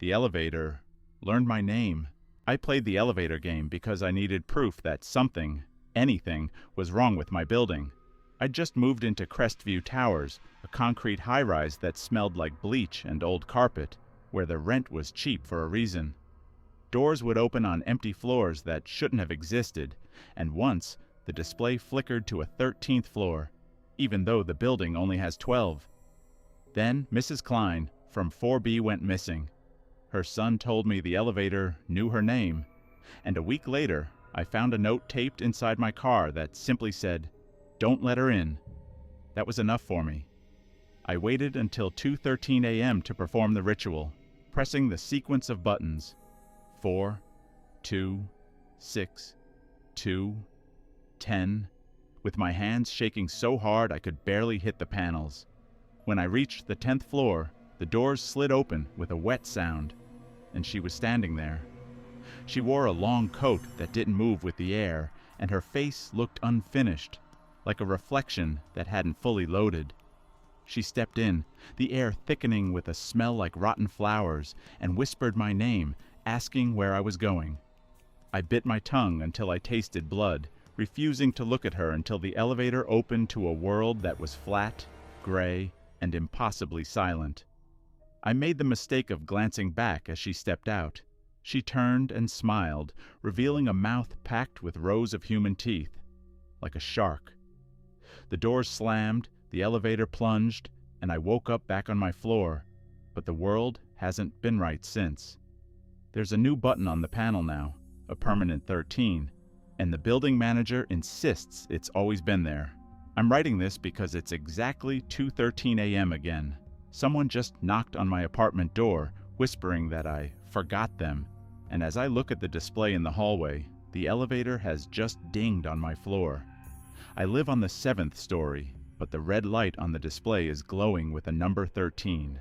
The elevator learned my name. I played the elevator game because I needed proof that something, anything, was wrong with my building. I'd just moved into Crestview Towers, a concrete high-rise that smelled like bleach and old carpet, where the rent was cheap for a reason. Doors would open on empty floors that shouldn't have existed, and once the display flickered to a 13th floor, even though the building only has 12. Then Mrs. Klein from 4B went missing. Her son told me the elevator knew her name, and a week later I found a note taped inside my car that simply said, "Don't let her in." That was enough for me. I waited until 2:13 a.m. to perform the ritual, pressing the sequence of buttons: 4, 2, 6, 2, 10, with my hands shaking so hard I could barely hit the panels. When I reached the 10th floor, the doors slid open with a wet sound, and she was standing there. She wore a long coat that didn't move with the air, and her face looked unfinished, like a reflection that hadn't fully loaded. She stepped in, the air thickening with a smell like rotten flowers, and whispered my name, asking where I was going. I bit my tongue until I tasted blood, refusing to look at her until the elevator opened to a world that was flat, gray, and impossibly silent. I made the mistake of glancing back as she stepped out. She turned and smiled, revealing a mouth packed with rows of human teeth, like a shark. The doors slammed, the elevator plunged, and I woke up back on my floor, but the world hasn't been right since. There's a new button on the panel now, a permanent 13, and the building manager insists it's always been there. I'm writing this because it's exactly 2:13 a.m. again. Someone just knocked on my apartment door, whispering that I forgot them, and as I look at the display in the hallway, the elevator has just dinged on my floor. I live on the 7th story, but the red light on the display is glowing with a number 13.